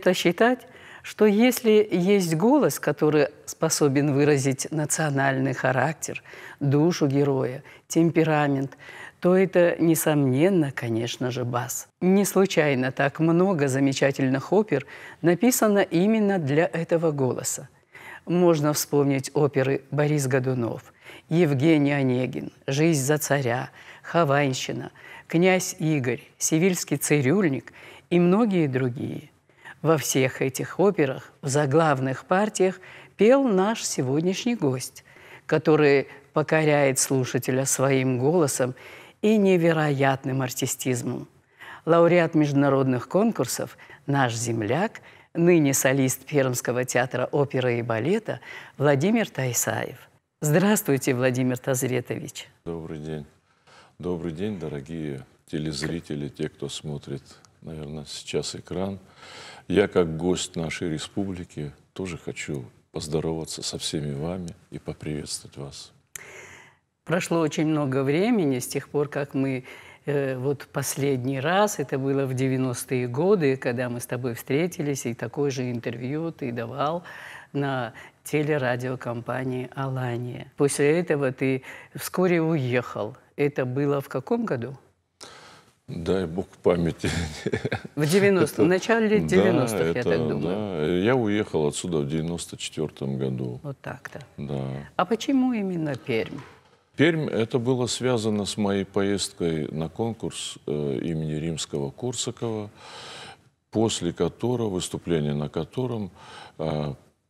принято считать, что если есть голос, который способен выразить национальный характер, душу героя, темперамент, то это, несомненно, конечно же, бас. Не случайно так много замечательных опер написано именно для этого голоса. Можно вспомнить оперы Борис Годунов, Евгений Онегин, «Жизнь за царя», «Хованщина», «Князь Игорь», «Севильский цирюльник» и многие другие. Во всех этих операх, в заглавных партиях пел наш сегодняшний гость, который покоряет слушателя своим голосом и невероятным артистизмом. Лауреат международных конкурсов, наш земляк, ныне солист Пермского театра оперы и балета Владимир Тайсаев. Здравствуйте, Владимир Тазретович. Добрый день. Добрый день, дорогие телезрители, те, кто смотрит, наверное, сейчас экран. Я, как гость нашей республики, тоже хочу поздороваться со всеми вами и поприветствовать вас. Прошло очень много времени с тех пор, как мы вот последний раз, это было в 90-е годы, когда мы с тобой встретились, и такое же интервью ты давал на телерадиокомпании «Алания». После этого ты вскоре уехал. Это было в каком году? Дай бог памяти. В 90-м, в начале 90-х, я так думаю. Да. Я уехал отсюда в 94-м году. Вот так-то. Да. А почему именно Пермь? Пермь, это было связано с моей поездкой на конкурс имени Римского-Корсакова, после которого, выступления на котором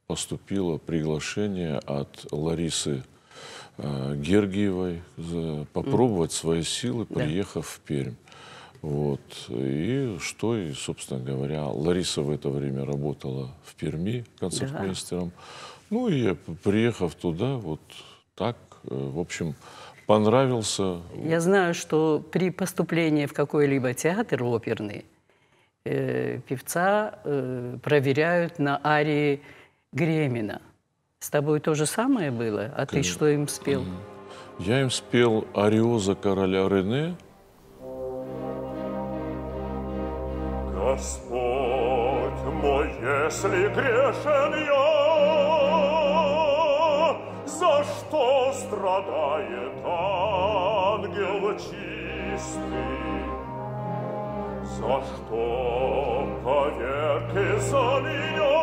поступило приглашение от Ларисы Гергиевой попробовать свои силы, приехав в Пермь. Вот. И что, и, собственно говоря, Лариса в это время работала в Перми концертмейстером. Ну и я, приехав туда, вот так, в общем, понравился. Я знаю, что при поступлении в какой-либо театр оперный певца проверяют на арии Гремина. С тобой то же самое было? А ты что им спел? Я им спел «Ариоза короля Рене». Господь мой, если грешен я, за что страдает ангел чистый? За что поверг за меня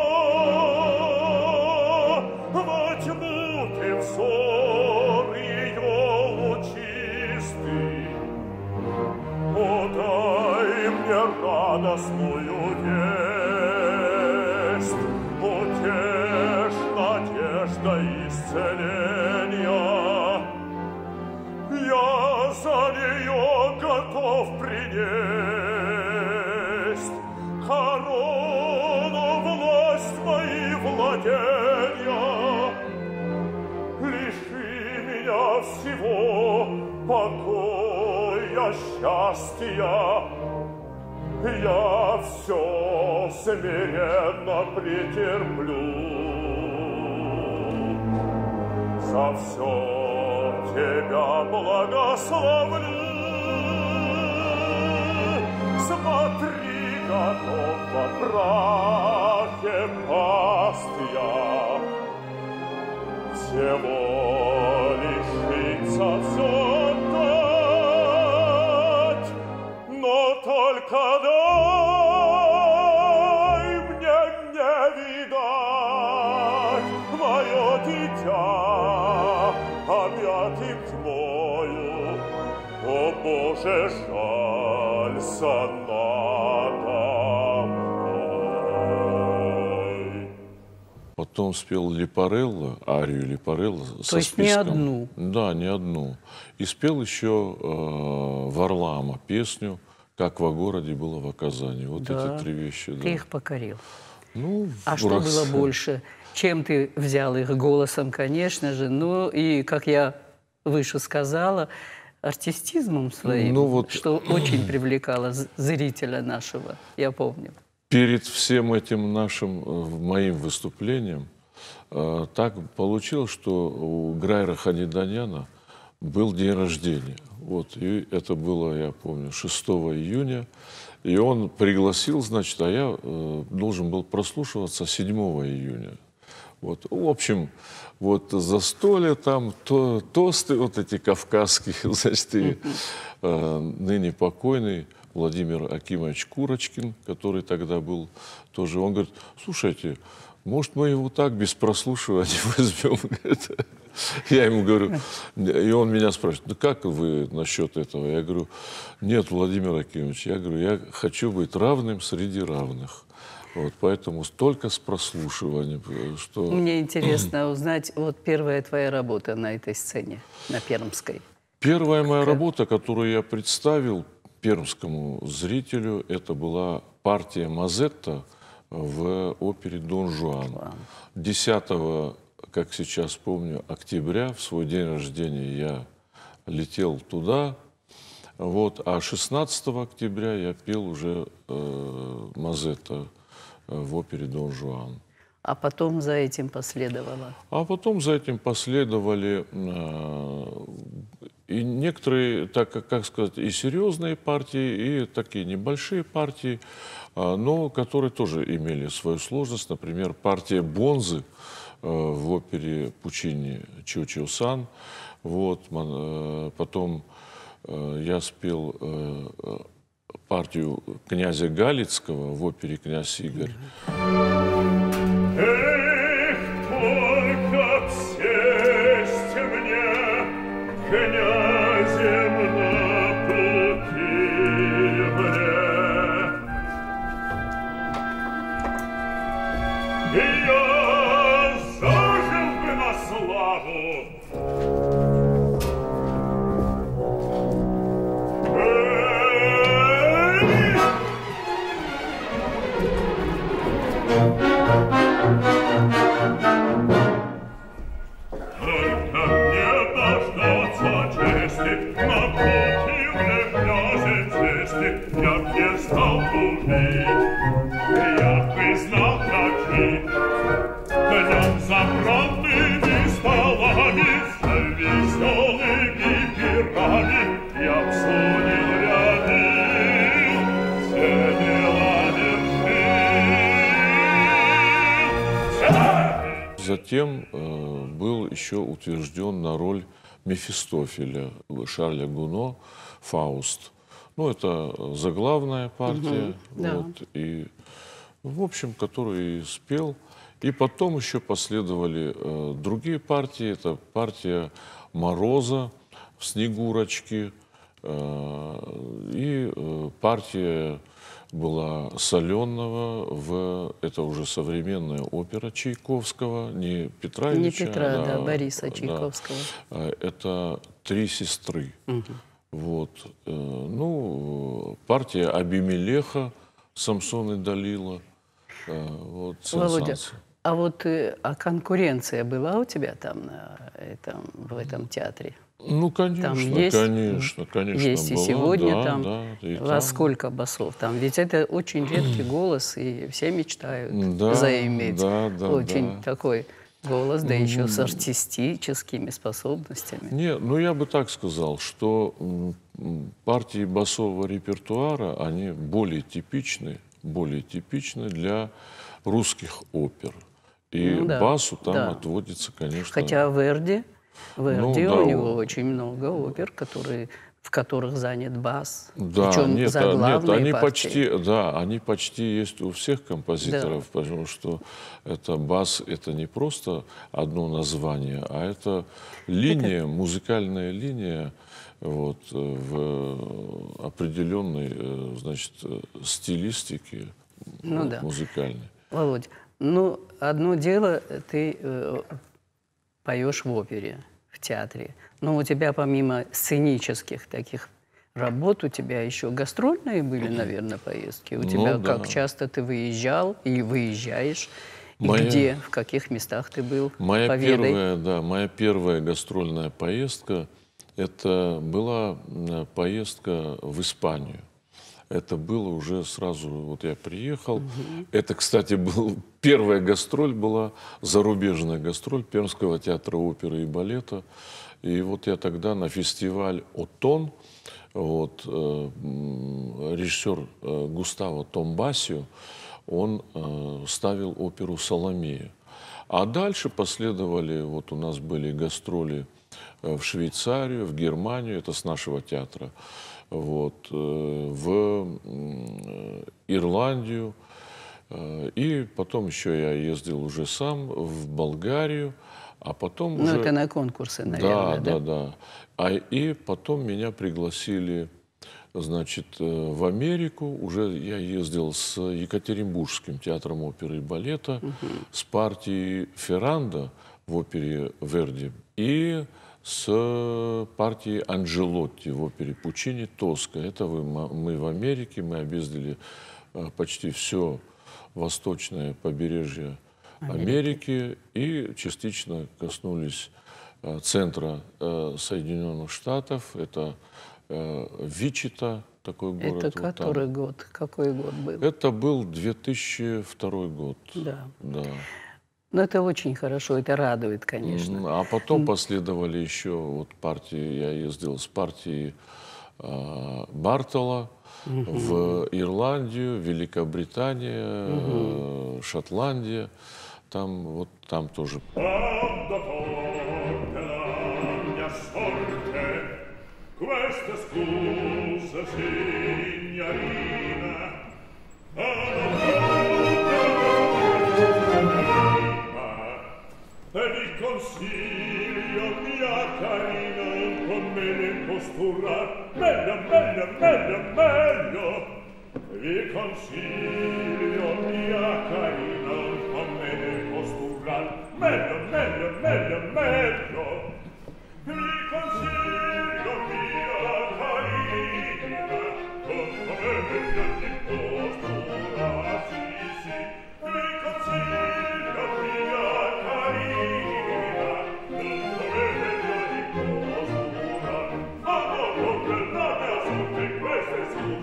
во тьму ты взор ее лучистый? Подай мне радостную весть, утешь надежда исцеления. Я за нее готов принесть корону, власть мои владения. Лиши меня всего покоя, счастья, я все смиренно претерплю. За все тебя благословлю. Смотри, готов во прахе пасть я, всего лишиться все дать, но только дай мне не видать мое дитя, объятым тьмою. О Боже, жалься надо мной. Потом спел Лепарелло, арию Лепарелло со есть списком. не одну? Да, не одну. И спел еще Варлаама песню «Как во городе было в Казани». Вот эти три вещи. Ты их покорил. Ну, А что было больше? Чем ты взял их? Голосом, конечно же, но и, как я выше сказала, артистизмом своим, ну, вот... что очень привлекало зрителя нашего, я помню. Перед всем этим нашим, моим выступлением, так получилось, что у Грайра Ханиданяна был день рождения. Вот, и это было, я помню, 6 июня. И он пригласил, значит, а я должен был прослушиваться 7 июня. Вот. В общем, вот застолье там, тосты вот эти кавказские, значит, и ныне покойный Владимир Акимович Курочкин, который тогда был тоже, он говорит, слушайте, может, мы его так без прослушивания возьмем? Я ему говорю, и он меня спрашивает, ну как вы насчет этого? Я говорю, нет, Владимир Акимович, я говорю, я хочу быть равным среди равных. Вот, поэтому только с прослушиванием. Что... Мне интересно узнать, вот первая твоя работа на этой сцене, на Пермской. Первая моя работа, которую я представил пермскому зрителю, это была партия Мазетта в опере «Дон Жуан». 10, как сейчас помню, октября, в свой день рождения я летел туда, вот, а 16 октября я пел уже Мазетта в опере «Дон Жуан». А потом за этим последовало? А потом за этим последовали и некоторые, так как сказать, и серьезные партии, и такие небольшие партии, но которые тоже имели свою сложность. Например, партия Бонзы в опере Пучини «Чио-Чио-сан». Вот, потом я спел партию князя Галицкого в опере «Князь Игорь». Эх, только б сесть мне, князем на пути мне. И я зажил бы на славу. Только мне дождаться чести, на пути мне князя цести, я б не стал тужить, я бы знал, как жить. Днем за бранными столами, за веселыми пирами, я б судил ряды, все дела вершил. Затем был еще утвержден на роль Мефистофеля Шарля Гуно «Фауст». Ну, это заглавная партия, вот, и, в общем, которую и спел. И потом еще последовали другие партии. Это партия Мороза в «Снегурочке», и партия была Соленого это уже современная опера Чайковского, не Петра Не Ильича, Петра, да, Бориса Чайковского. Да, это «Три сестры». Вот. Ну, партия Абимелеха, Самсон и Далила. Вот, Володя, сенсация. а вот конкуренция была у тебя там в этом театре? Ну, конечно, Там есть, конечно. Есть и была, сегодня да, там. да, и Во там. сколько басов там? Ведь это очень редкий голос, и все мечтают Да, заиметь да, очень такой голос, да еще с артистическими способностями. Не, ну я бы так сказал, что партии басового репертуара, они более типичны для русских опер. И басу там отводится, конечно... Хотя Верди Ну, у да, него очень много опер, в которых занят бас. Да, Причем нет, заглавные они партии. они почти есть у всех композиторов, потому что это бас, это не просто одно название, а это линия, музыкальная линия, вот, в определенной, значит, стилистике музыкальной. Володь, ну, одно дело, ты поешь в опере, в театре. Но у тебя помимо сценических таких работ, у тебя еще гастрольные были, наверное, поездки. У тебя как часто ты выезжал и выезжаешь? И где, в каких местах ты был? Моя первая гастрольная поездка, это была поездка в Испанию. Это было уже сразу, вот я приехал. Это, кстати, первая гастроль была, зарубежная гастроль Пермского театра оперы и балета. И вот я тогда на фестиваль «Отон», вот, режиссер Густаво Томбасио, он ставил оперу «Соломея». А дальше последовали, вот у нас были гастроли в Швейцарию, в Германию, это с нашего театра, вот, в Ирландию. И потом еще я ездил уже сам в Болгарию, а потом уже... Ну, это на конкурсы, наверное, да? Да. И потом меня пригласили, значит, в Америку. Уже я ездил с Екатеринбургским театром оперы и балета, с партией Феррандо в опере Верди и с партией Анджелотти в опере Пучини «Тоска». Это мы в Америке, мы объездили почти все восточное побережье Америки и частично коснулись центра Соединенных Штатов. Это Вичита, такой город. Это который год? Какой год был? Это был 2002 год. Да. Да. Но это очень хорошо, это радует, конечно. А потом последовали еще вот партии, я ездил с партией Бартола в Ирландию, Великобритания, Шотландия. Там, вот там тоже. Vi consiglio mia carina un po' meno postural, meglio. Vi consiglio mia carina un po' meglio di postural, sì. Vi consiglio mia carina un po' meglio di postural. Con la mia sorte queste scuse, signorina.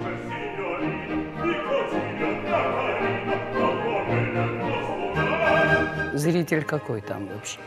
Зритель какой там вообще?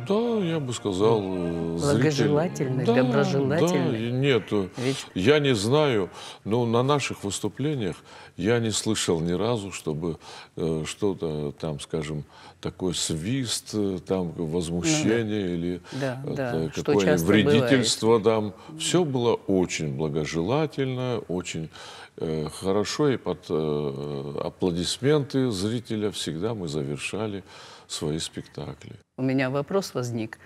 Да, я бы сказал, благожелательный, зритель... доброжелательный. Да, нет, Ведь... я не знаю, но на наших выступлениях я не слышал ни разу, чтобы что-то там, скажем, такой свист, там возмущение или какое-нибудь вредительство. Там. Все было очень благожелательно, очень хорошо, и под аплодисменты зрителя всегда мы завершали свои спектакли. У меня вопрос возник.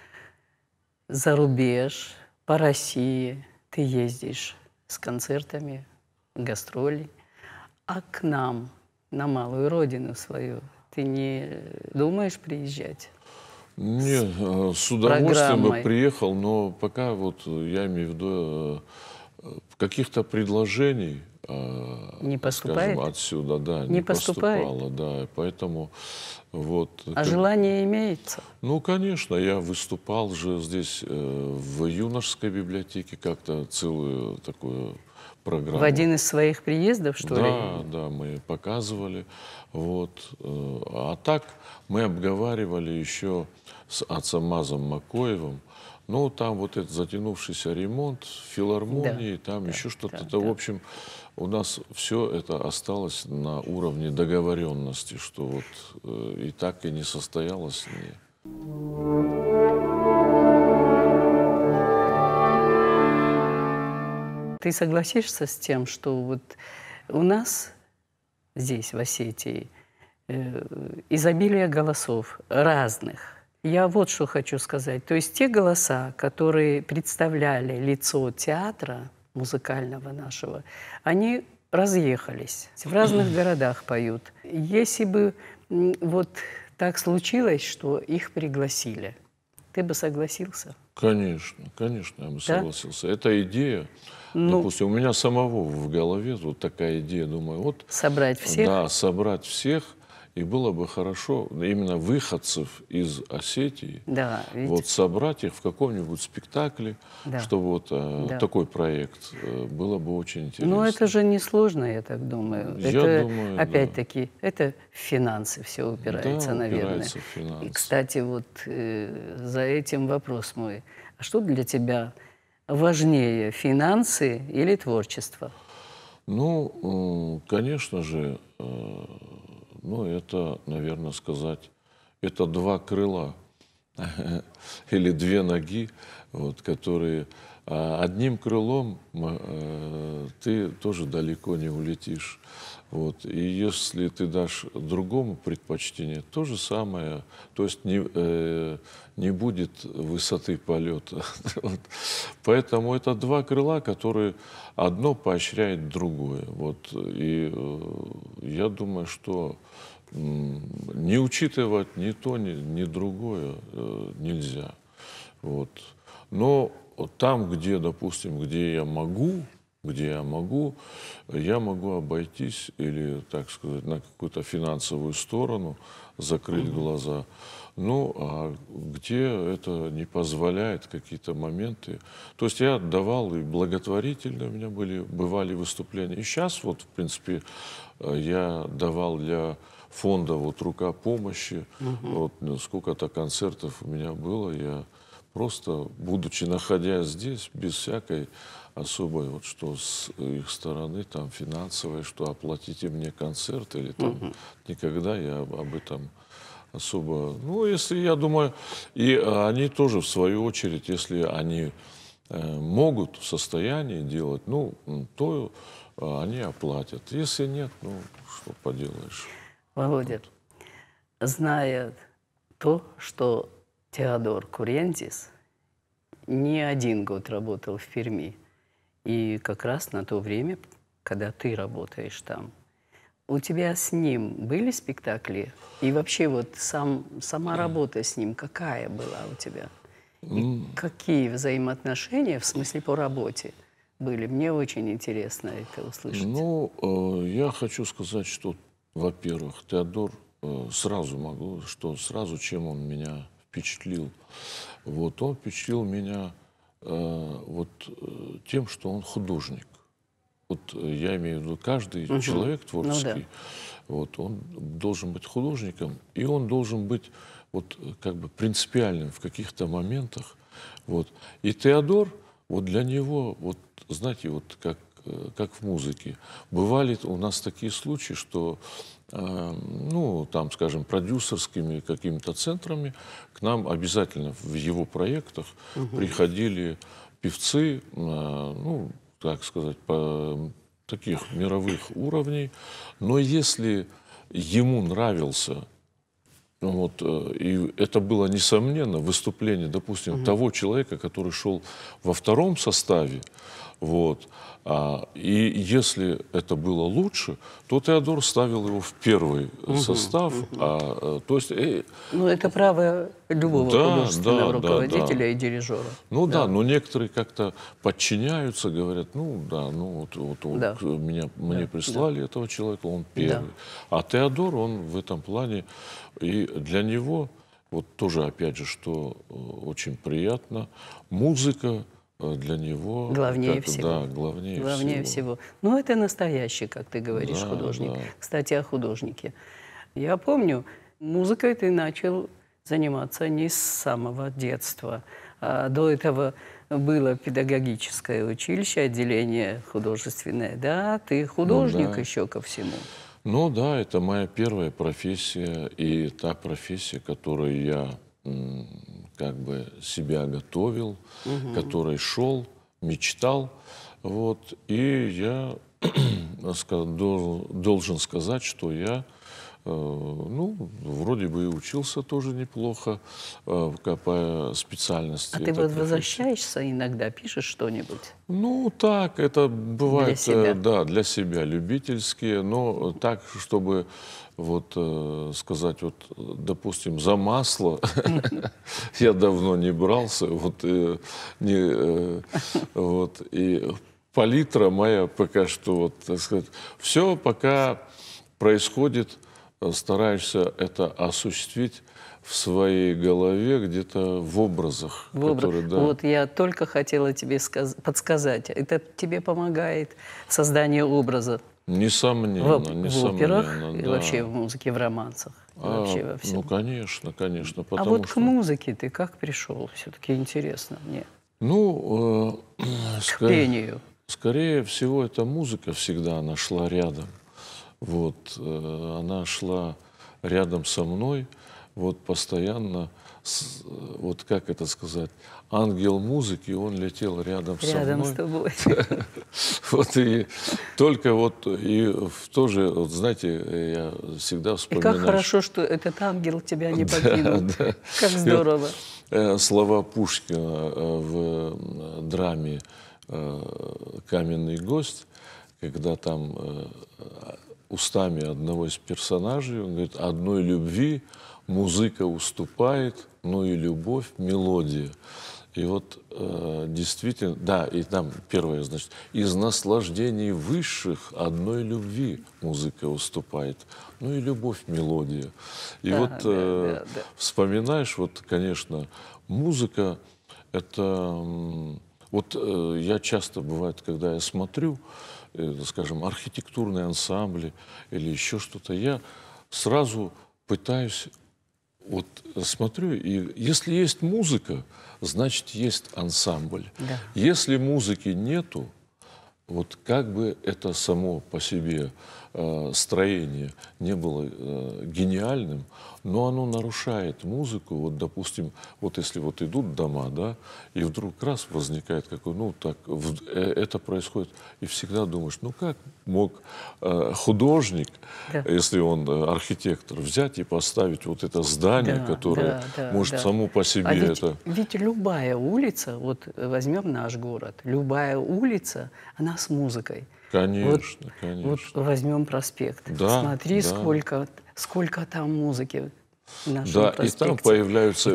За рубеж, по России ты ездишь с концертами, гастроли, а к нам, на малую родину свою, ты не думаешь приезжать? Нет, с удовольствием бы приехал, но пока вот я имею в виду каких-то предложений, не поступает? Скажем, отсюда, да, не поступало, да, поэтому вот. А желание имеется? Ну, конечно, я выступал же здесь в юношеской библиотеке как-то целую такую программу. В один из своих приездов, что ли? Да, мы показывали, вот. А так мы обговаривали еще с Ацамазом Макоевым. Ну, там вот этот затянувшийся ремонт в филармонии, там еще что-то. В общем, у нас все это осталось на уровне договоренности, что вот и так и не состоялось. Ты согласишься с тем, что вот у нас здесь, в Осетии, изобилие голосов разных? Я вот что хочу сказать. То есть те голоса, которые представляли лицо театра музыкального нашего, они разъехались, в разных городах поют. Если бы вот так случилось, что их пригласили, ты бы согласился? Конечно, я бы согласился. Эта идея, допустим, у меня самого в голове вот такая идея, думаю, вот... Собрать всех? Да, собрать всех И было бы хорошо именно выходцев из Осетии, Да, ведь вот собрать их в каком-нибудь спектакле, Да. чтобы вот Да. такой проект было бы очень интересно. Но это же несложно, я так думаю. Я Это, думаю, да. опять-таки, это в финансы все упирается, Да, наверное. упирается в финансы. И, кстати, вот за этим вопрос мой. А что для тебя важнее, финансы или творчество? Ну, конечно же, ну, это, наверное, сказать, это два крыла или две ноги, вот, которые одним крылом ты тоже далеко не улетишь. Вот. И если ты дашь другому предпочтение, то же самое, то есть не будет высоты полета. Вот. Поэтому это два крыла, которые одно поощряет другое. Вот. И я думаю, что не учитывать ни то, ни другое нельзя. Вот. Но там, где, допустим, где я могу, я могу обойтись или, так сказать, на какую-то финансовую сторону закрыть глаза. Ну, а где это не позволяет какие-то моменты. То есть я давал и благотворительные у меня бывали выступления. И сейчас вот, в принципе, я давал для фонда вот «Рука помощи». Вот сколько-то концертов у меня было. Я просто, будучи находясь здесь, без всякой особой, вот что с их стороны, там, финансовой, что оплатите мне концерт или там, никогда я об этом особо... Ну, если, я думаю, и они тоже, в свою очередь, если они могут в состоянии делать, ну, то они оплатят. Если нет, ну, что поделаешь. Володя, зная то, что Теодор Курентис не один год работал в Перми, и как раз на то время, когда ты работаешь там, у тебя с ним были спектакли? И вообще вот сама работа с ним какая была у тебя? И какие взаимоотношения, в смысле по работе, были? Мне очень интересно это услышать. Ну, я хочу сказать, что, во-первых, Теодор, сразу могу, что сразу, чем он меня впечатлил. Вот, он впечатлил меня тем, что он художник. Вот я имею в виду, каждый человек творческий, вот, он должен быть художником, и он должен быть вот, как бы принципиальным в каких-то моментах. Вот. И Теодор, вот для него, вот, знаете, вот как в музыке, бывали у нас такие случаи, что ну, там, скажем, продюсерскими какими-то центрами к нам обязательно в его проектах приходили певцы, ну, так сказать, таких мировых уровней. Но если ему нравился, вот, и это было, несомненно, выступление, допустим, того человека, который шел во втором составе, вот, и если это было лучше, то Теодор ставил его в первый состав. То есть, ну, это право любого художественного руководителя и дирижера. Ну да, но некоторые как-то подчиняются, говорят, ну да, ну вот мне прислали этого человека, он первый. А Теодор, он в этом плане, и для него, вот тоже, опять же, что очень приятно, музыка для него... Главнее всего. Да, главнее всего. Ну, это настоящий, как ты говоришь, художник. Да. Кстати, о художнике. Я помню, музыкой ты начал заниматься не с самого детства. До этого было педагогическое училище, отделение художественное. Да, ты художник еще ко всему. Ну да, это моя первая профессия и та профессия, которую я как бы себя готовил, который шел, мечтал. Вот, и я должен сказать, что я, ну, вроде бы и учился тоже неплохо по специальности. А ты вот возвращаешься иногда, пишешь что-нибудь? Ну, так, это бывает, для себя. Да, для себя, любительские, но так, чтобы вот сказать, вот, допустим, за масло я давно не брался, вот, и палитра моя пока что, вот, так сказать, все пока происходит стараешься это осуществить в своей голове, где-то в образах. Которые, да. Вот я только хотела тебе подсказать. Это тебе помогает создание образа Несомненно, в операх и да. вообще в музыке, в романсах. Вообще во всем. Ну, конечно, конечно. А вот к музыке ты как пришел? Все-таки интересно мне. Ну, к пению. Скорее всего, эта музыка всегда, она шла рядом. Вот, она шла рядом со мной, вот постоянно, вот как это сказать, ангел музыки, он летел рядом со мной. Рядом с тобой. Вот и только вот, и тоже, вот, знаете, я всегда вспоминаю... И как хорошо, что этот ангел тебя не покинул. Как здорово. Слова Пушкина в драме «Каменный гость», когда там устами одного из персонажей, он говорит, одной любви музыка уступает, но и любовь – мелодия. И вот действительно, да, и там первое, значит, из наслаждений высших одной любви музыка уступает, ну и любовь – мелодия. И да, вот да. вспоминаешь, вот, конечно, музыка – это… Вот я часто, бывает, когда я смотрю, скажем, архитектурные ансамбли или еще что-то, я сразу пытаюсь, вот смотрю, и если есть музыка, значит, есть ансамбль. Да. Если музыки нету, вот как бы это само по себе строение не было гениальным, но оно нарушает музыку. Вот, допустим, вот если вот идут дома, да, и вдруг раз возникает какой, ну так, это происходит, и всегда думаешь, ну как мог художник, да. если он архитектор, взять и поставить вот это здание, которое может само по себе ведь любая улица, вот возьмем наш город, любая улица, она с музыкой. Конечно, вот, конечно. Вот возьмем проспект. Да, смотри, да. сколько там музыки в нашем да, проспекте. И там появляются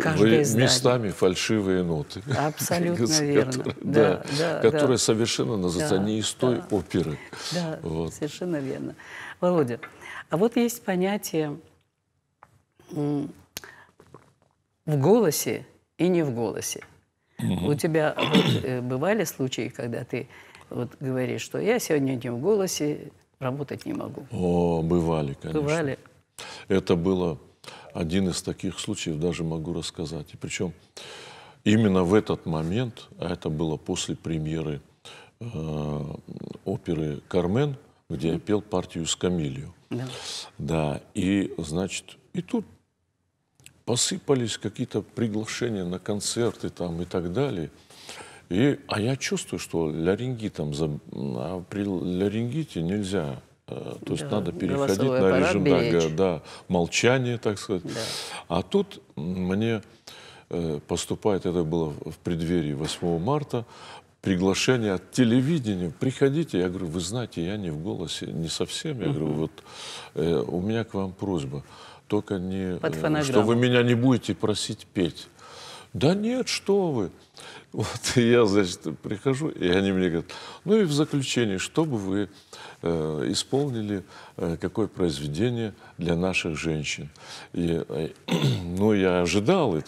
местами фальшивые ноты. Абсолютно верно. Которые совершенно называются не из той оперы. Да, вот. Совершенно верно. Володя, а вот есть понятие в голосе и не в голосе. У тебя вот, бывали случаи, когда ты вот говоришь, что я сегодня не в голосе, работать не могу? О, бывали, конечно. Бывали? Это было один из таких случаев, даже могу рассказать. И причем именно в этот момент, а это было после премьеры оперы «Кармен», где я пел партию с Камилью. Да. Да, и, значит, и тут посыпались какие-то приглашения на концерты там и так далее. А я чувствую, что а при ларингите нельзя, то есть надо переходить на режим молчания, так сказать. Да. А тут мне поступает, это было в преддверии 8 марта, приглашение от телевидения, приходите. Я говорю, вы знаете, я не в голосе, не совсем. Я говорю, вот у меня к вам просьба, только не, что вы меня не будете просить петь. Да нет, что вы. Вот и я, значит, прихожу, и они мне говорят, ну и в заключение, что бы вы исполнили, какое произведение для наших женщин. Ну, я ожидал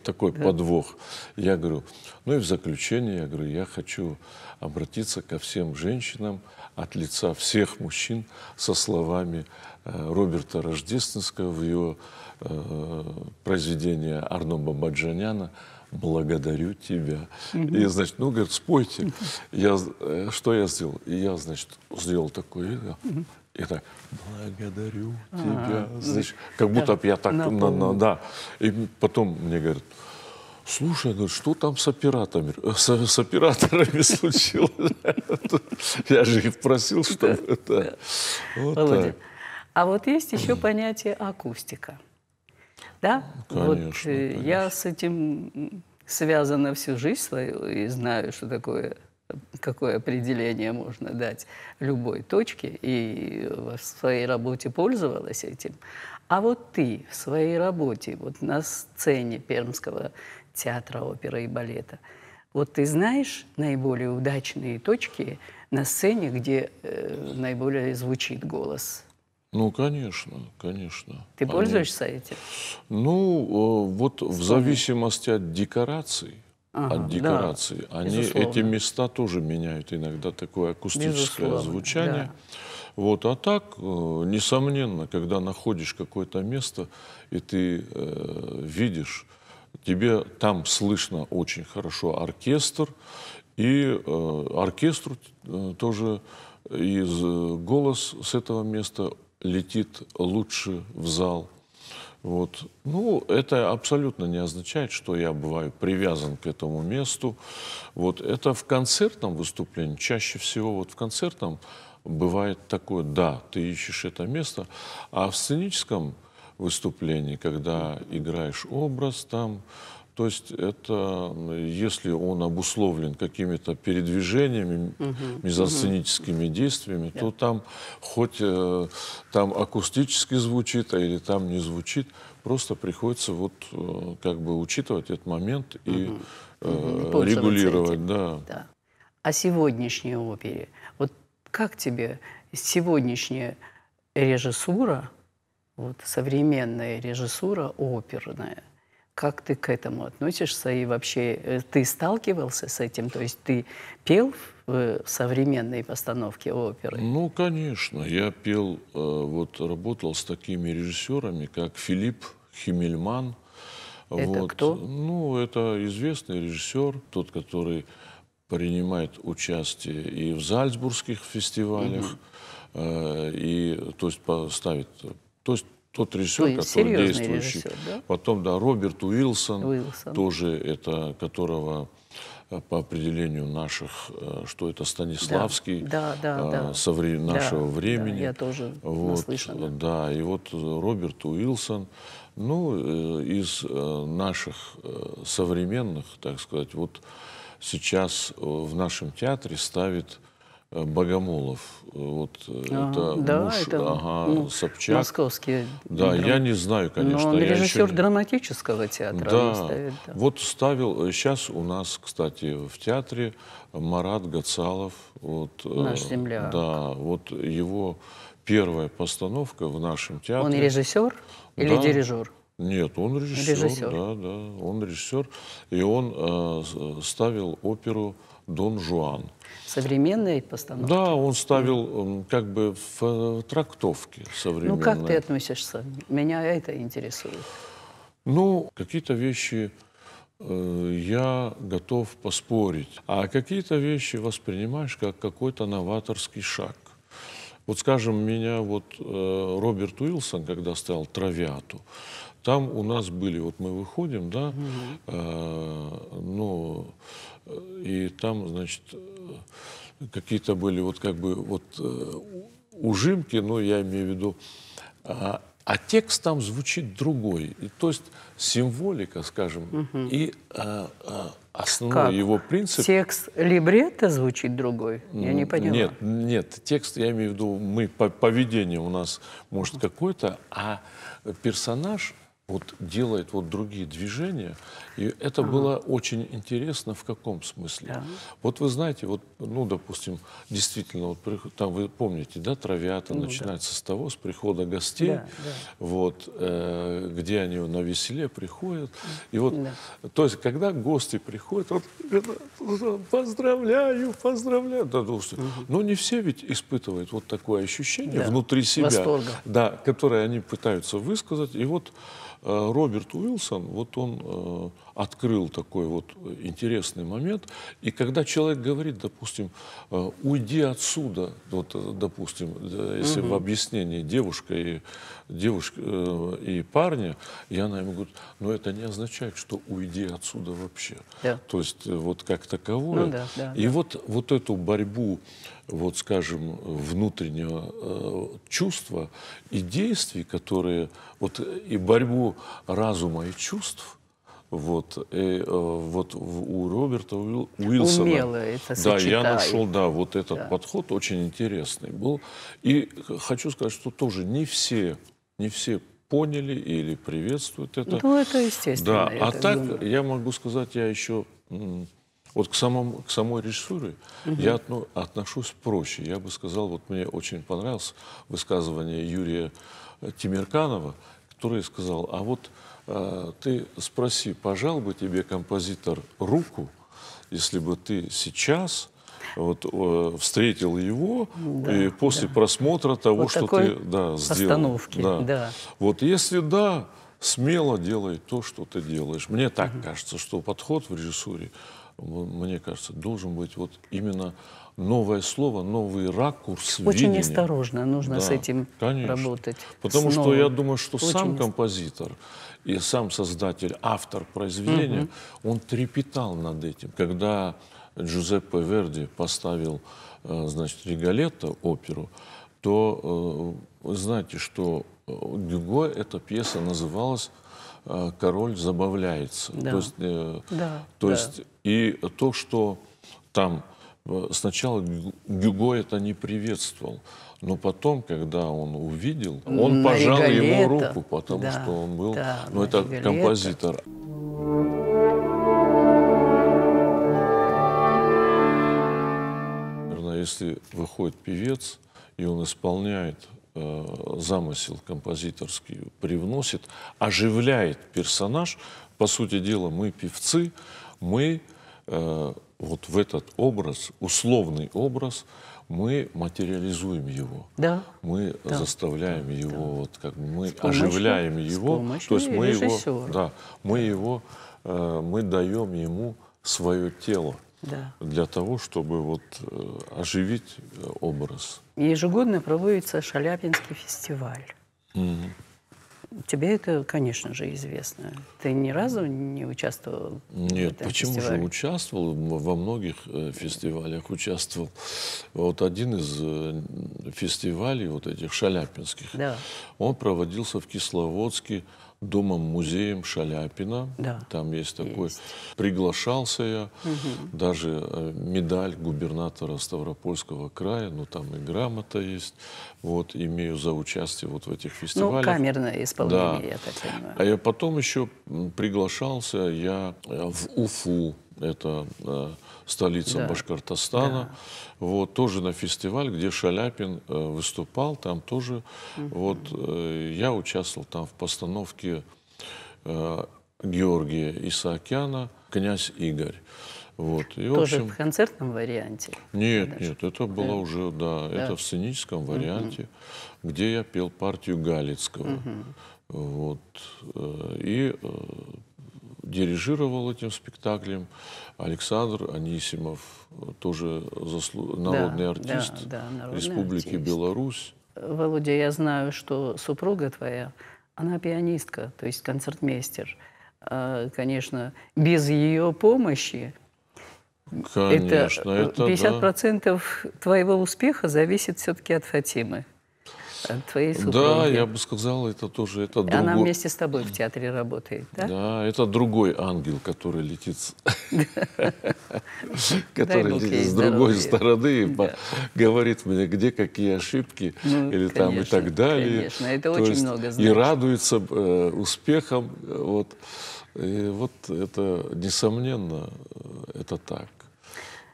такой подвох. Я говорю, ну и в заключение, я говорю, я хочу обратиться ко всем женщинам от лица всех мужчин со словами Роберта Рождественского в его произведении Арно Бабаджаняна «Благодарю тебя». И, значит, ну, говорит, спойте. Что я сделал? И я, значит, сделал такое. И так, благодарю тебя. Значит, как будто я так, да. И потом мне говорят, слушай, говорит, что там с операторами случилось? Я же их просил, чтобы это... Володя, а вот есть еще понятие акустика. Да? Конечно, вот я с этим связана всю жизнь свою и знаю, что такое, какое определение можно дать любой точке, и в своей работе пользовалась этим. А вот ты в своей работе, вот на сцене Пермского театра оперы и балета, вот ты знаешь наиболее удачные точки на сцене, где наиболее звучит голос Ну, конечно, конечно. Ты пользуешься этим? Ну, вот в зависимости от декораций, Ага, от да, декораций, эти безусловно. места тоже меняют иногда такое акустическое Безусловно, звучание. да. Вот, а так, несомненно, когда находишь какое-то место, и ты видишь, тебе там слышно очень хорошо оркестр, и оркестру тоже голос с этого места летит лучше в зал. Вот. Ну, это абсолютно не означает, что я бываю привязан к этому месту. Вот. Это в концертном выступлении. Чаще всего вот в концертном бывает такое, да, ты ищешь это место, а в сценическом выступлении, когда играешь образ там, то есть это, если он обусловлен какими-то передвижениями, мизосценическими действиями, то там хоть там акустически звучит, или там не звучит, просто приходится вот как бы учитывать этот момент и Пользоваться регулировать, этим. да. Да. О сегодняшней опере. Вот как тебе сегодняшняя режиссура, вот современная режиссура оперная, как ты к этому относишься и вообще ты сталкивался с этим? То есть ты пел в современной постановке оперы? Ну, конечно, я пел, вот работал с такими режиссерами, как Филипп Химмельман. Это Вот. кто? Ну, это известный режиссер, тот, который принимает участие и в зальцбургских фестивалях, и то есть ставит, то есть тот То режиссер, есть который серьезный действующий. режиссер, да? Потом, да, Роберт Уилсон, Уилсон. тоже это, которого по определению наших, что это Станиславский, Да. нашего Да, времени. я тоже Вот, наслышана. да, и вот Роберт Уилсон, ну, из наших современных, так сказать, вот сейчас в нашем театре ставит Богомолов. Вот это Да, муж это Собчак. московский. Да, я не знаю, конечно. Но он я еще режиссер не- драматического театра. Да, он ставит, да. вот ставил, сейчас у нас, кстати, в театре Марат Гацалов. Вот, Наш земляк. Да, вот его первая постановка в нашем театре. Он режиссер или Да. дирижер? Нет, он режиссер, Режиссер. да, он режиссер. И он ставил оперу «Дон Жуан». Современная постановка? Да, он ставил как бы в трактовке современной. Ну, как ты относишься? Меня это интересует. Ну, какие-то вещи я готов поспорить, а какие-то вещи воспринимаешь как какой-то новаторский шаг. Вот, скажем, меня вот Роберт Уилсон, когда ставил «Травиату», там у нас были, вот мы выходим, да, ну, и там, значит, какие-то были вот как бы вот ужимки, ну, я имею в виду, а текст там звучит другой. И, то есть символика, скажем, и основной Как? его принцип... Текст либретто звучит другой? Я не поняла. Нет, текст, я имею в виду, поведение у нас может какое-то, а персонаж вот делает вот другие движения. И это было очень интересно в каком смысле? Да. Вот вы знаете, вот, ну, допустим, действительно, вот, там вы помните, да, «Травиата» начинается с того, с прихода гостей, Да. вот, где они на веселе приходят. И вот, то есть, когда гости приходят, вот, поздравляю, да, но не все ведь испытывают вот такое ощущение внутри себя, восторга. да, которое они пытаются высказать. И вот Роберт Уилсон, вот он открыл такой вот интересный момент. И когда человек говорит, допустим, уйди отсюда, вот, допустим, если в объяснении девушка и парня, и она ему говорит, но это не означает, что уйди отсюда вообще. Да. То есть вот как таковое. Ну да. И вот эту борьбу, вот скажем, внутреннего чувства и действий, которые, вот и борьбу разума и чувств, вот у Роберта Уилсона. Умело это Да, я сочетает. нашел, да, вот этот подход очень интересный был. И хочу сказать, что тоже не все поняли или приветствуют это. Ну, это естественно. Да, я а так думаю. я могу сказать, я еще Вот к самой режиссуре я отношусь проще. Я бы сказал, вот мне очень понравилось высказывание Юрия Тимирканова, который сказал, а вот ты спроси, пожал бы тебе композитор руку, если бы ты сейчас вот, встретил его и после просмотра того, вот что ты сделал. постановки, да. Вот если да, смело делай то, что ты делаешь. Мне так кажется, что подход в режиссуре, мне кажется, должен быть вот именно новое слово, новый ракурс Очень видения. осторожно нужно с этим конечно. Работать. Потому что я думаю, что Очень сам композитор и сам создатель, автор произведения, он трепетал над этим. Когда Джузеппе Верди поставил, значит, «Риголетто», оперу, то вы знаете, что Гюго эта пьеса называлась «Король забавляется». Да. То есть и то, что там сначала Гюго это не приветствовал, но потом, когда он увидел, он пожал ему руку, потому что он был, это композитор. Наверное, если выходит певец, и он исполняет замысел композиторский, привносит, оживляет персонаж, по сути дела, мы певцы, мы вот в этот образ, условный образ, мы материализуем его. Да. Мы заставляем его, вот как мы оживляем его. То есть мы его, мы даем ему свое тело для того, чтобы вот оживить образ. Ежегодно проводится Шаляпинский фестиваль. Тебе это, конечно же, известно. Ты ни разу не участвовал в этом почему фестивале? же участвовал? Во многих фестивалях участвовал. Вот один из фестивалей, вот этих шаляпинских, он проводился в Кисловодске домом-музеем Шаляпина. Там есть такой. Приглашался я. Даже медаль губернатора Ставропольского края, там и грамота есть. Вот, имею за участие вот в этих фестивалях. Камерное исполнение, я так понимаю. А я потом еще приглашался я в Уфу, это столица Башкортостана, вот, тоже на фестиваль, где Шаляпин выступал, там тоже, вот, я участвовал там в постановке Георгия Исаакяна «Князь Игорь». Вот. И, тоже в общем, в концертном варианте? Нет, это было уже, это в сценическом варианте, где я пел партию Галицкого. Вот. И дирижировал этим спектаклем Александр Анисимов, тоже народный артист Республики Беларусь. Володя, я знаю, что супруга твоя, она пианистка, то есть концертмейстер. Конечно, без ее помощи Конечно, это 50% твоего успеха зависит все-таки от Фатимы, от твоей супруги. Да, я бы сказал, это тоже другой. Она вместе с тобой в театре работает, да? Да, это другой ангел, который летит, с другой стороны и говорит мне, где какие ошибки или там и так далее. Конечно, это очень много значит. И радуется успехам. И вот это, несомненно, это так.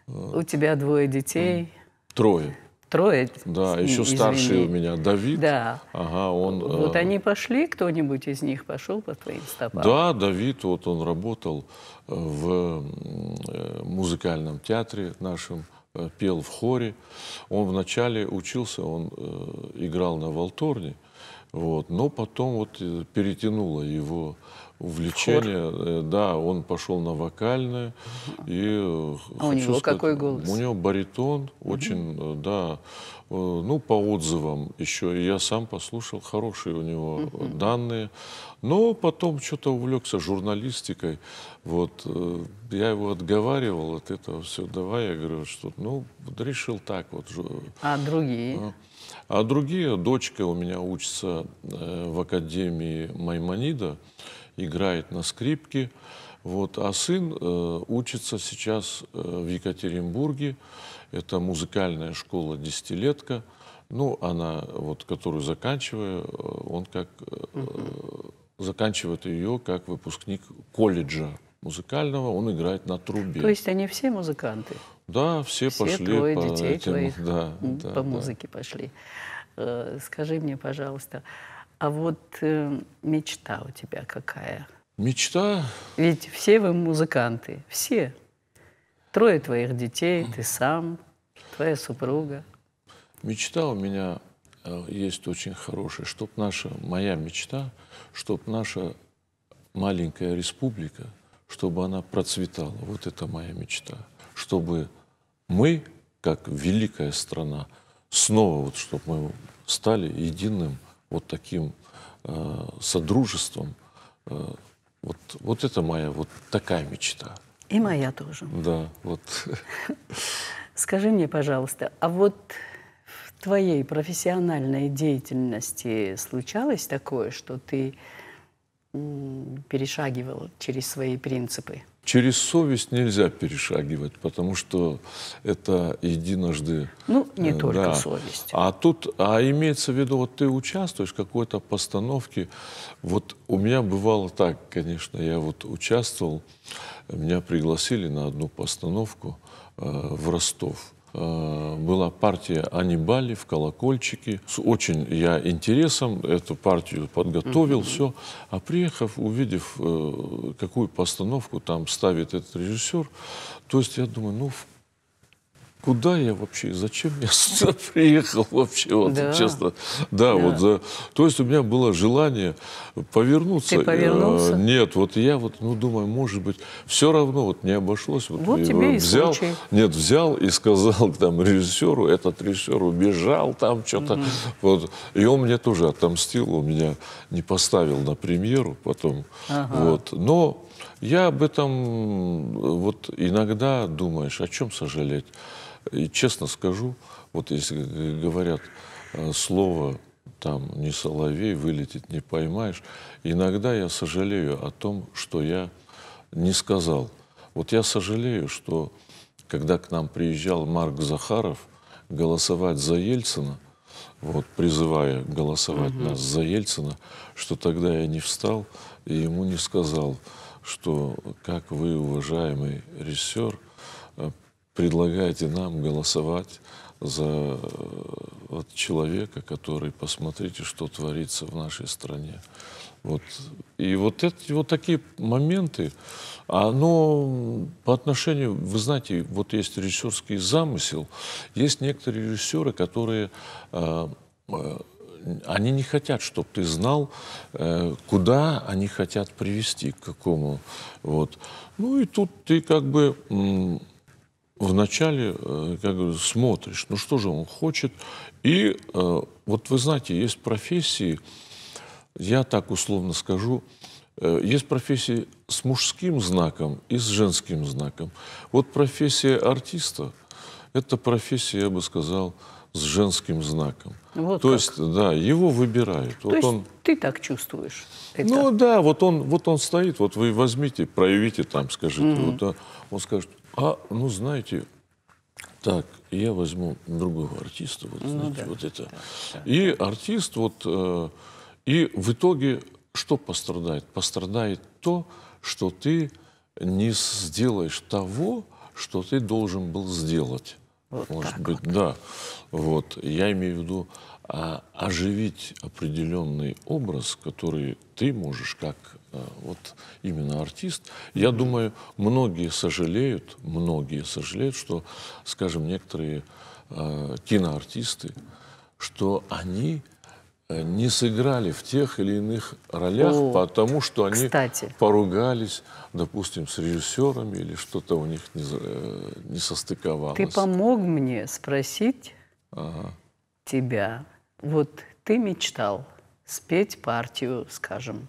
У тебя 2 детей. 3. 3? Да, еще старший у меня Давид. Да. Ага, он... Вот они пошли, кто-нибудь из них пошел по твоим стопам? Да, Давид, вот он работал в музыкальном театре нашем, пел в хоре. Он вначале учился, он играл на валторне, вот, но потом вот перетянуло его увлечение, да, он пошел на вокальное. И, у него какой голос? У него баритон, очень, да, по отзывам еще, я сам послушал, хорошие у него данные. Но потом что-то увлекся журналистикой, вот, я его отговаривал от этого все, давай, я говорю, что, решил так вот. А другие? А другие, дочка у меня учится в Академии Маймонида, играет на скрипке, вот, а сын учится сейчас в Екатеринбурге, это музыкальная школа «Десятилетка», она, вот, которую заканчивая, он заканчивает ее как выпускник колледжа музыкального, он играет на трубе. То есть они все музыканты? Да, все пошли трое по детей этим, твоих да, по музыке пошли. Скажи мне, пожалуйста, а вот мечта у тебя какая? Мечта? Ведь все вы музыканты, все. Трое твоих детей, ты сам, твоя супруга. Мечта у меня есть очень хорошая, моя мечта, чтобы наша маленькая республика, чтобы она процветала. Вот это моя мечта. Чтобы мы, как великая страна, снова, вот, чтобы мы стали единым вот таким содружеством. Вот это моя вот такая мечта. И моя тоже. Да, вот. Скажи мне, пожалуйста, а вот в твоей профессиональной деятельности случалось такое, что ты перешагивал через свои принципы? Через совесть нельзя перешагивать, потому что это единожды... Ну, не только да. совесть. А имеется в виду, вот ты участвуешь в какой-то постановке. Вот у меня бывало так, конечно, я вот участвовал, меня пригласили на одну постановку в Ростов. Была партия «Аннибали» в «Колокольчике». С очень я интересом эту партию подготовил, все. А приехав, увидев, какую постановку там ставит этот режиссер, то есть я думаю, ну, куда я вообще, зачем я сюда приехал вообще, вот, да. честно. Да, вот, то есть у меня было желание повернуться. Ты повернулся? Нет, вот я вот, ну, думаю, может быть, все равно вот не обошлось. Вот тебе и взял, случай. нет, взял и сказал там режиссеру, этот режиссер убежал там что-то. Вот, и он мне тоже отомстил, он меня не поставил на премьеру потом. Вот, но я об этом вот иногда думаешь, о чем сожалеть. И честно скажу, вот если говорят слово там не соловей, вылетит не поймаешь, иногда я сожалею о том, что я не сказал. Вот я сожалею, что когда к нам приезжал Марк Захаров голосовать за Ельцина, вот, призывая голосовать нас за Ельцина, что тогда я не встал и ему не сказал, что как вы, уважаемый режиссер, предлагаете нам голосовать за вот человека, который, посмотрите, что творится в нашей стране. Вот. И вот эти вот такие моменты, оно по отношению, вы знаете, вот есть режиссерский замысел, есть некоторые режиссеры, которые они не хотят, чтобы ты знал, куда они хотят привести, к какому. Вот. Ну и тут ты как бы вначале, как говорю, смотришь, ну что же он хочет. И вот вы знаете, есть профессии, я так условно скажу, есть профессии с мужским знаком и с женским знаком. Вот профессия артиста – это профессия, я бы сказал, с женским знаком. Вот то как? есть, да, его выбирают. То вот есть он, ты так чувствуешь? Это? ну да, вот он стоит, вот вы возьмите, проявите там, скажите, вот, он скажет, ну знаете, так, я возьму другого артиста, вот, знаете, да, вот это. да. И артист вот, и в итоге что пострадает? Пострадает то, что ты не сделаешь того, что ты должен был сделать. Вот Может так быть, вот. да. Вот. Я имею в виду оживить определенный образ, который ты можешь как вот именно артист. Я думаю, многие сожалеют, что, скажем, некоторые киноартисты, что они не сыграли в тех или иных ролях, потому что они поругались, допустим, с режиссерами или что-то у них не состыковалось. Ты помог мне спросить тебя. Вот ты мечтал спеть партию, скажем,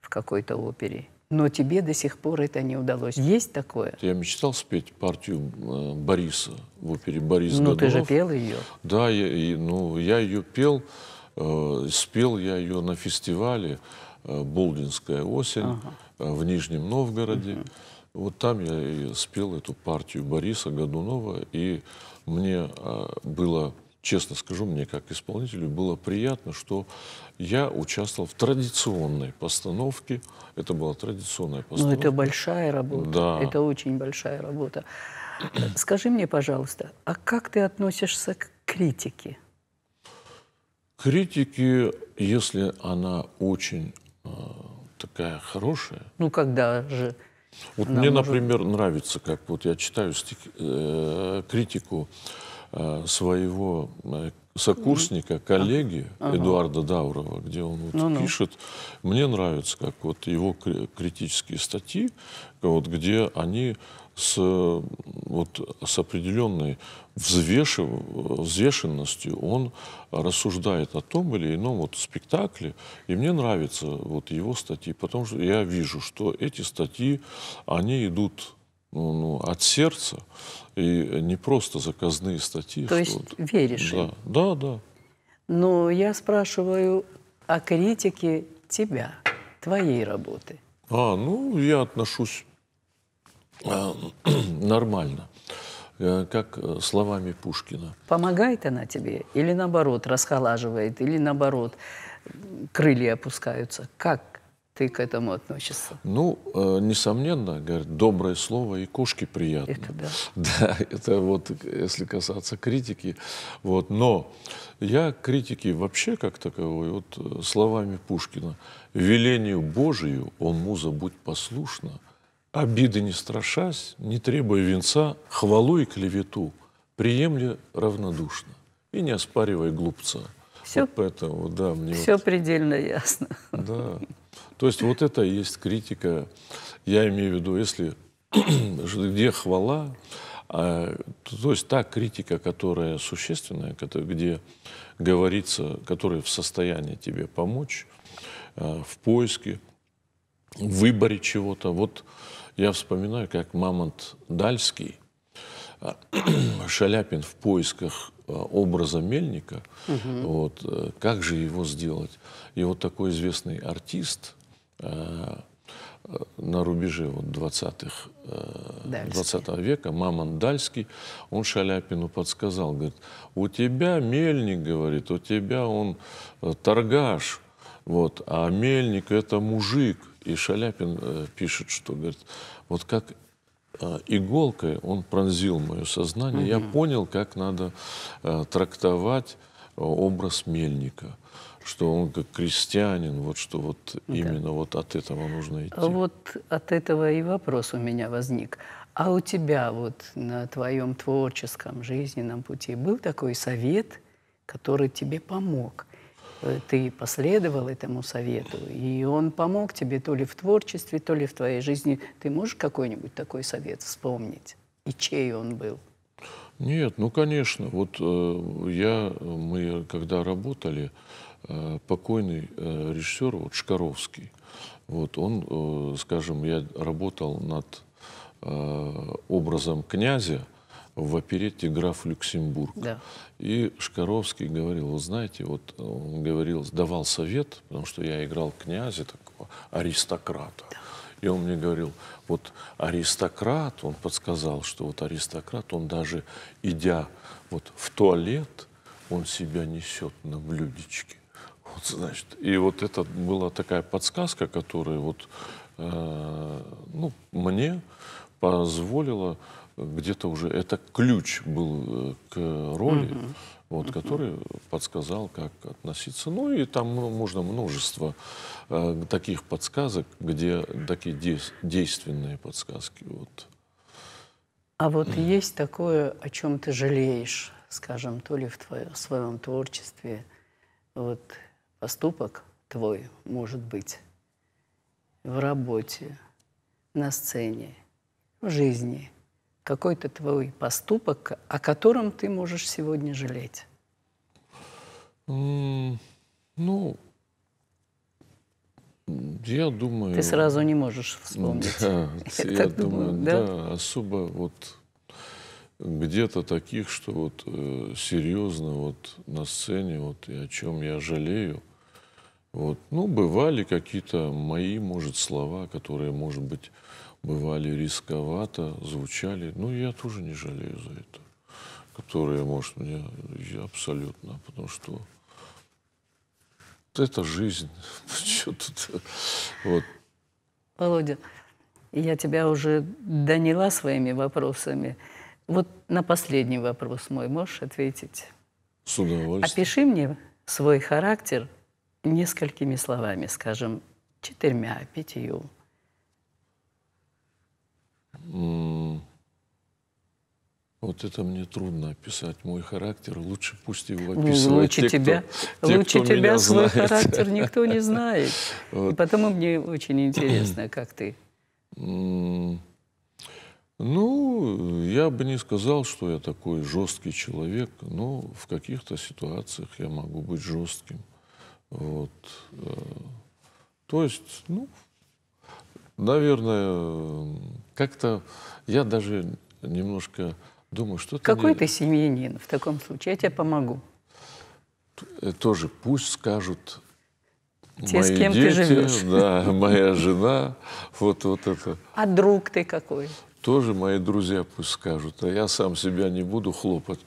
в какой-то опере, но тебе до сих пор это не удалось. Есть такое? Я мечтал спеть партию Бориса в опере «Борис Годунов». Ну, ты же пел ее. Да, я ее пел. Спел я ее на фестивале «Болдинская осень» в Нижнем Новгороде. Вот там я и спел эту партию Бориса Годунова. И мне было честно скажу, мне как исполнителю было приятно, что я участвовал в традиционной постановке. Это была традиционная Ну, постановка. это большая работа. Да. Это очень большая работа. Скажи мне, пожалуйста, а как ты относишься к критике? Критики, если она очень такая хорошая. Ну, когда же... Вот она мне, может- например, нравится, как вот я читаю критику своего сокурсника, коллеги Эдуарда Даурова, где он вот Ну-ну. пишет. Мне нравится, как вот его критические статьи, вот, где они с определенной взвешенностью он рассуждает о том или ином вот спектакле. И мне нравятся вот его статьи, потому что я вижу, что эти статьи, они идут от сердца, и не просто заказные статьи. То есть веришь им? Да, да. Но я спрашиваю о критике тебя, твоей работы. Ну, я отношусь нормально, как словами Пушкина. Помогает она тебе или наоборот расхолаживает, или наоборот крылья опускаются? Как ты к этому относишься? Ну, несомненно, говорят, доброе слово и кошке приятно. Это да. Да, это вот если касаться критики. Вот. Но я критики вообще как таковой, вот словами Пушкина, «Велению Божию, он, муза, будь послушна, обиды не страшась, не требуя венца, хвалу и клевету, приемли равнодушно и не оспаривай глупца». Все, Вот поэтому, да, мне все предельно ясно. да. То есть вот это и есть критика. Я имею в виду, если где хвала, то есть та критика, которая существенная, где говорится, которая в состоянии тебе помочь в поиске, в выборе чего-то. Вот я вспоминаю, как Мамонт Дальский, Шаляпин в поисках образа мельника, вот, как же его сделать. И вот такой известный артист на рубеже вот 20 века, Мамонт Дальский, он Шаляпину подсказал, говорит, у тебя мельник, говорит, у тебя он торгаш, вот, а мельник это мужик. И Шаляпин пишет, что, говорит, вот как иголкой он пронзил мое сознание, я понял, как надо трактовать образ мельника, что он как крестьянин, вот что вот именно вот от этого нужно идти. Вот от этого и вопрос у меня возник. А у тебя вот на твоем творческом жизненном пути был такой совет, который тебе помог? Ты последовал этому совету, и он помог тебе то ли в творчестве, то ли в твоей жизни. Ты можешь какой-нибудь такой совет вспомнить? И чей он был? Нет, ну, конечно. Вот мы когда работали, покойный режиссер вот, Шкаровский, вот, он, скажем, я работал над образом князя в оперетте «Граф Люксембург». Да. И Шкаровский говорил, вы знаете, вот он говорил, давал совет, потому что я играл князя, такого аристократа. Да. И он мне говорил, вот аристократ, он подсказал, что вот аристократ, он даже идя вот в туалет, он себя несет на блюдечке. Вот, значит, и вот это была такая подсказка, которая вот, мне позволила где-то уже, это ключ был к роли, вот, который подсказал, как относиться. Ну и там можно множество таких подсказок, где такие действенные подсказки. Вот. А вот есть такое, о чем ты жалеешь, скажем, то ли в своем творчестве, вот поступок твой, может быть, в работе, на сцене, в жизни, какой-то твой поступок, о котором ты можешь сегодня жалеть? Ну, я думаю... Ты сразу не можешь вспомнить. Да, я думаю, да, особо вот где-то таких, что вот серьезно вот на сцене, вот и о чем я жалею. Вот. Ну, бывали какие-то мои, может, слова, которые, может быть, бывали рисковато, звучали. Ну, я тоже не жалею за это. которые, может, мне абсолютно, потому что это жизнь. Что тут? Вот. Володя, я тебя уже доняла своими вопросами. Вот на последний вопрос мой можешь ответить? С удовольствием. Опиши мне свой характер несколькими словами, скажем, 4, 5. Вот это мне трудно описать, мой характер. Лучше пусть его описывают Лучше тебя меня свой знает. характер никто не знает. И потому мне очень интересно, как ты. Ну, я бы не сказал, что я такой жесткий человек, но в каких-то ситуациях я могу быть жестким. Вот. То есть, ну, наверное, как-то я даже немножко думаю, что... Какой ты семьянин в таком случае? Я тебе помогу. Тоже пусть скажут те, мои с кем дети, ты живешь. да, моя жена, вот это. А друг ты какой? Тоже мои друзья пусть скажут, а я сам себя не буду хлопать.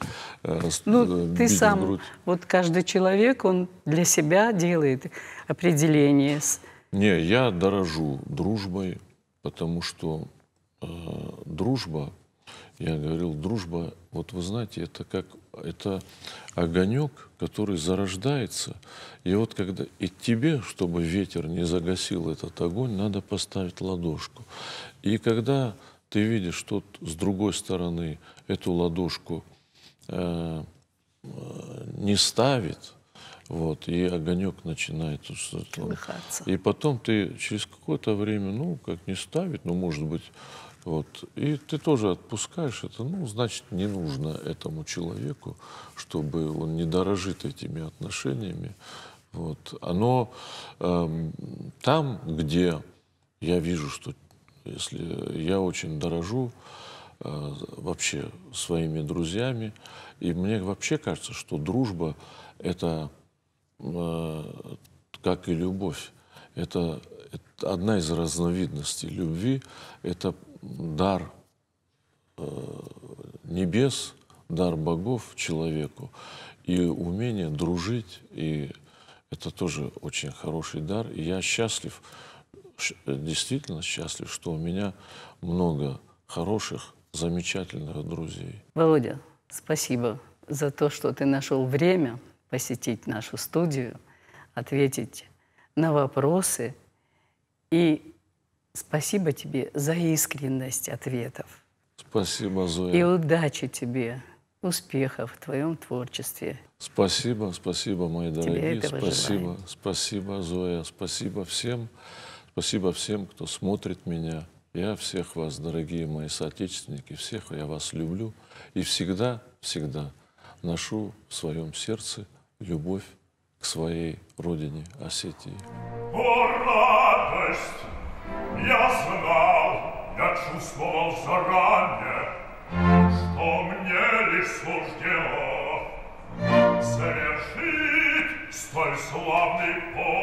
Ну, ты бить в сам, грудь. вот каждый человек, он для себя делает определение. Не, я дорожу дружбой, потому что дружба, я говорил, дружба, вот вы знаете, это огонек, который зарождается. И вот когда и тебе, чтобы ветер не загасил этот огонь, надо поставить ладошку. И когда ты видишь, что с другой стороны эту ладошку не ставит, вот, и огонек начинает Колыхаться. И потом ты через какое-то время, ну, как не ставит, ну, может быть, вот, и ты тоже отпускаешь это, ну, значит, не нужно этому человеку, чтобы он не дорожит этими отношениями. Вот. Оно там, где я вижу, что если я очень дорожу вообще своими друзьями, и мне вообще кажется, что дружба — это как и любовь. Это одна из разновидностей любви. Это дар небес, дар богов человеку. И умение дружить. И это тоже очень хороший дар. И я счастлив, действительно счастлив, что у меня много хороших, замечательных друзей. Володя, спасибо за то, что ты нашел время посетить нашу студию, ответить на вопросы. И спасибо тебе за искренность ответов. Спасибо, Зоя. И удачи тебе, успехов в твоем творчестве. Спасибо, спасибо, мои дорогие. этого Спасибо, желаем. спасибо, Зоя. Спасибо всем, кто смотрит меня. Я всех вас, дорогие мои соотечественники, всех я вас люблю. И всегда, всегда ношу в своем сердце любовь к своей родине Осетии. О, радость! Я знал, я чувствовал заранее, что мне лишь суждено совершить столь славный подвиг.